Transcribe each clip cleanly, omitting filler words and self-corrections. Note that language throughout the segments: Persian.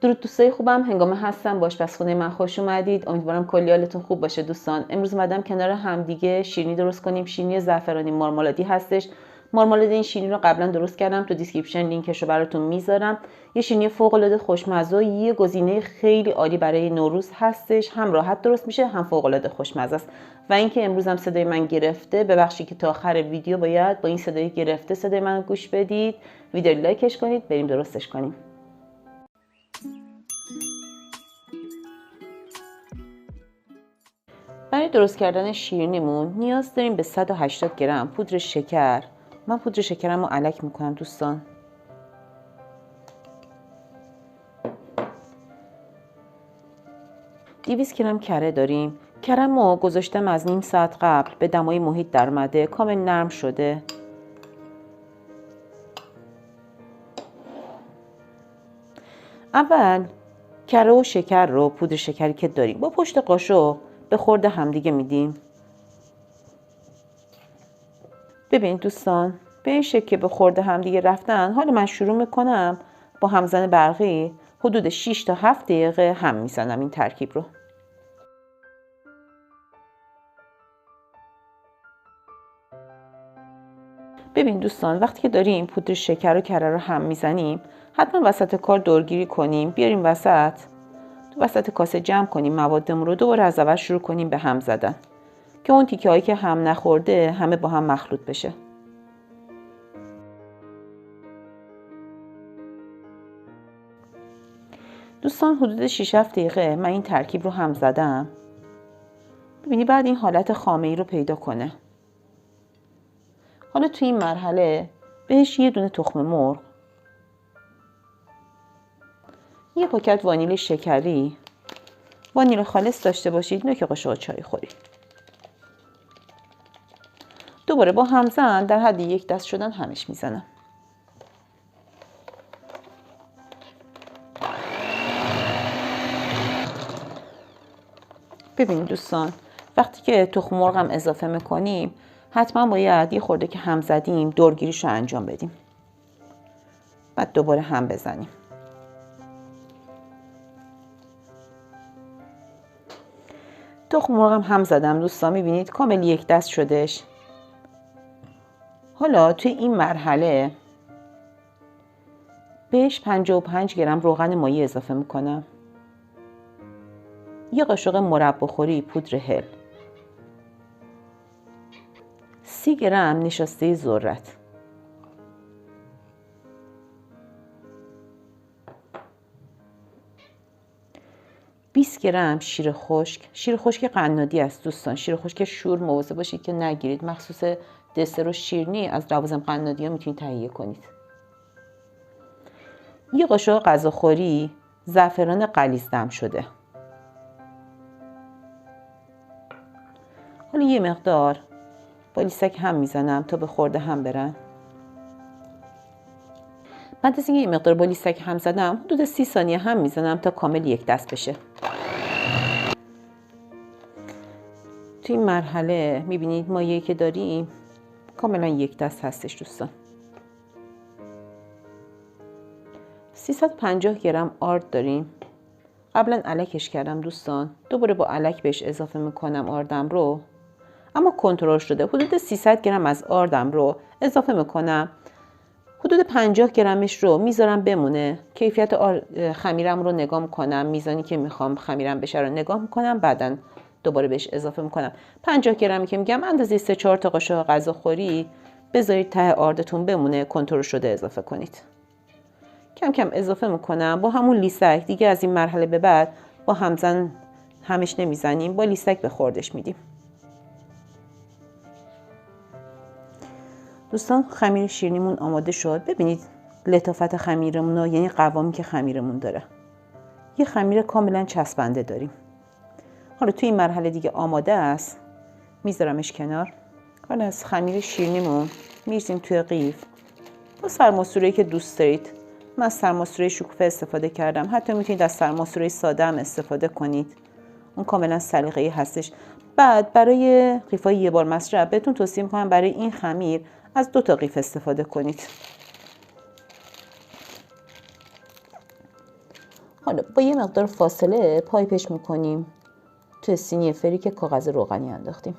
درود دوستای خوبم، هنگام هستم با آشپزخونه من خوش اومدید. امیدوارم کلی حالتون خوب باشه دوستان. امروز اومدم کنار همدیگه شیرینی درست کنیم. شیرینی زعفرانی مارمالادی هستش. مارمالاد این شیرینی رو قبلا درست کردم، تو دیسکریپشن لینکش رو براتون میذارم. یه شیرینی فوق العاده خوشمزه و یه گزینه خیلی عالی برای نوروز هستش. هم راحت درست میشه، هم فوق العاده خوشمزه است. و اینکه امروز هم صدای من گرفته، ببخشید که تا آخر ویدیو باید با این صدای گرفته صدای من گوش بدید. ویدیو لایکش کنید، بریم درستش کنیم. برای درست کردن شیرینیمون نیاز داریم به 180 گرم پودر شکر. من پودر شکرم رو الک میکنم دوستان. دیویس گرم کره داریم. کرم رو گذاشتم از نیم ساعت قبل به دمای محیط در اومده، کامل نرم شده. اول کره و شکر رو، پودر شکری که داریم، با پشت قاشق به خورد همدیگه میدیم. ببینید دوستان، به این شکل که به خورده همدیگه رفتن، حالا من شروع میکنم با همزن برقی حدود 6 تا 7 دقیقه هم میزنم این ترکیب رو. ببین دوستان، وقتی که داریم پودر شکر و کره رو هم میزنیم، حتما وسط کار دورگیری کنیم، بیاریم وسط کاسه جمع کنیم موادمون رو، دوباره از اول شروع کنیم به هم زدن که اون تیکه هایی که هم نخورده همه با هم مخلوط بشه. دوستان حدود 6-7 دقیقه من این ترکیب رو هم زدم. ببینی بعد این حالت خامه‌ای رو پیدا کنه. حالا توی این مرحله بهش یه دونه تخم مرغ، یه پاکت وانیل شکری، وانیل خالص داشته باشید، نوک قاشق چای خوری. دوباره با همزن در حد 1 دست شدن همش میزنم. ببینید دوستان، وقتی که تخم مرغ هم اضافه میکنیم، حتما باید یه خورده که هم زدیم دورگیریش رو انجام بدیم. بعد دوباره هم بزنیم. تخم مرغ هم زدم دوستان، میبینید کامل 1 دست شدش. حالا توی این مرحله بهش 55 گرم روغن مایع اضافه میکنم. یه قاشق مرباخوری پودر هل، 30 گرم نشاسته ذرت، 20 گرم شیر خشک. شیر خشک قنادی است دوستان، شیر خشک شور، مواظب باشید که نگیرید، مخصوص دسر و شیرینی از لوازم قنادی ها میتونید تهیه کنید. یه قاشق غذاخوری زعفران غلیظ دم شده. حالا یه مقدار با لیسک هم میزنم تا به خورده هم برن. بعد از اینکه یه مقدار با لیسک هم زدم، حدود 30 ثانیه هم میزنم تا کامل 1 دست بشه. توی این مرحله میبینید مایعی که داریم کاملا 1 دست هستش دوستان. 350 گرم آرد داریم. قبلا الکش کردم دوستان، دوباره با الک بهش اضافه میکنم آردم رو، اما کنترل شده. حدود 300 گرم از آردم رو اضافه میکنم. حدود 50 گرمش رو میذارم بمونه. کیفیت خمیرم رو نگاه میکنم، میزانی که میخوام خمیرم بشه رو نگاه میکنم، بعداً دوباره بهش اضافه میکنم. 50 گرمی که میگم اندازه 3-4 تا قاشق غذاخوری بذارید ته آردتون بمونه، کنترل شده اضافه کنید. کم کم اضافه میکنم با همون لیسک. دیگه از این مرحله به بعد با همزن همش نمیزنیم، با لیسک به خوردش میدیم. دوستان خمیر شیرینیمون آماده شد. ببینید لطافت خمیرمون رو، یعنی قوامی که خمیرمون داره. یه خمیر کاملا چسبنده داریم. حالا توی این مرحله دیگه آماده است، میذارمش کنار. حالا از خمیر شیرینیمون میریزیم توی قیف با سرماسوره‌ای که دوست دارید. من از سرماسوره شکوفه استفاده کردم، حتی میتونید از سرماسوره ساده هم استفاده کنید، اون کاملا سلیقه‌ای هستش. بعد برای قیفای یه بار مصرف بهتون توصیه میکنم برای این خمیر از 2 تا قیف استفاده کنید. حالا با یه مقدار فاصله پایپش میکنیم توی سینی فری که کاغذ روغنی انداختیم.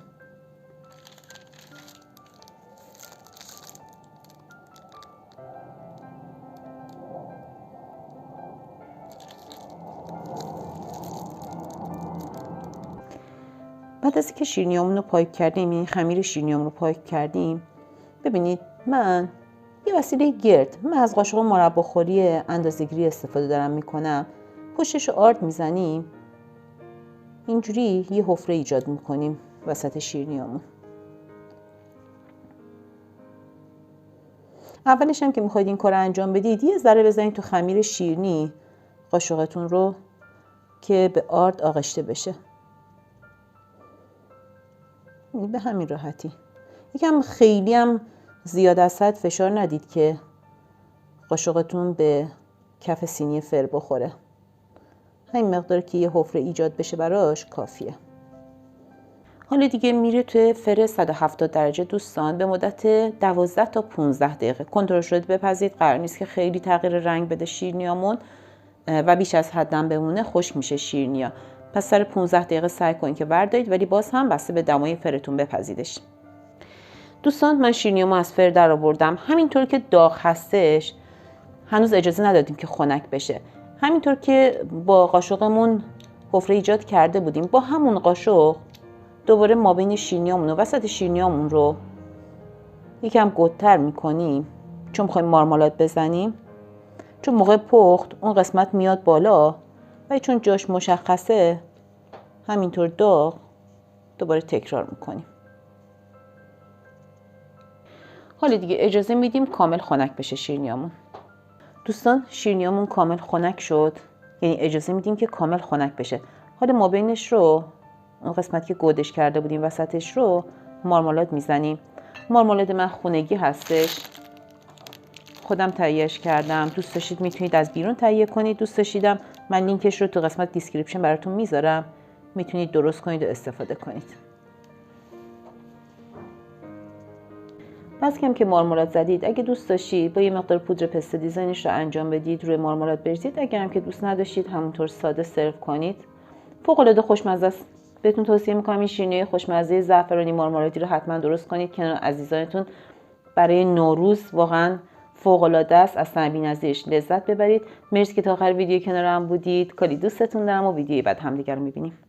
بعد از اینکه شیرینیامون رو پایپ کردیم، یعنی خمیر شیرینیام رو پایپ کردیم، ببینید من یه وسیله گرد، من از قاشق مرباخوری اندازه‌گیری استفاده دارم میکنم. پشتش رو آرد میزنیم، اینجوری یه حفره ایجاد میکنیم وسط شیرینیامون. اولش هم که میخواید این کار رو انجام بدید، یه ذره بزنید تو خمیر شیرینی قاشقتون رو که به آرد آغشته بشه. به همین راحتی. یکم خیلی هم زیاد از حد فشار ندید که قاشقتون به کف سینی فر بخوره. همین مقدار که یه حفره ایجاد بشه براش کافیه. حالا دیگه میره توی فر 170 درجه دوستان به مدت 12 تا 15 دقیقه. کنترل شده بپزید، قرار نیست که خیلی تغییر رنگ بده شیرینیامون و بیش از حدم بمونه خشک میشه شیرینیا. پس سر 15 دقیقه سعی کنید که بردارید، ولی باز هم بسته به دمای فرتون بپزیدش. دوستان من شیرینیامو از فر در آوردم. همینطور که داغ هستش هنوز اجازه ندادیم که خنک بشه. همینطور که با قاشقمون حفره ایجاد کرده بودیم، با همون قاشق دوباره مابین شیرینیامون و وسط شیرینیامون رو یکم گودتر میکنیم، چون میخوایم مارمالاد بزنیم. چون موقع پخت اون قسمت میاد بالا و چون جاش مشخصه همینطور داغ دوباره تکرار میکنیم. حالا دیگه اجازه میدیم کامل خنک بشه شیرینیامون. دوستان شیرینیامون کامل خنک شد، یعنی اجازه میدیم که کامل خنک بشه. حالا مابینش رو، اون قسمت که گودش کرده بودیم وسطش رو مارمالاد میزنیم. مارمالاد من خونگی هستش، خودم تهیهش کردم. دوست داشتید میتونید از بیرون تهیه کنید، دوست داشتیدم من لینکش رو تو قسمت دیسکریپشن براتون میذارم، میتونید درست کنید و استفاده کنید. بس کم که مارمالاد زدید، اگه دوست داشتید با یه مقدار پودر پسته دیزاینش رو انجام بدید، روی مارمالاد بریزید. اگه هم که دوست نداشتید همونطور ساده سرو کنید. فوق العاده خوشمزه است. بهتون توصیه میکنم این شیرینی خوشمزه زعفرانی مارمالادی رو حتما درست کنید کنار عزیزانتون. برای نوروز واقعا فوق العاده است. از طعم بی‌نظیرش لذت ببرید. مرسی که تا آخر ویدیو کنارم بودید. کلی دوستتون دارم و ویدیوی بعد همدیگه رو میبینیم.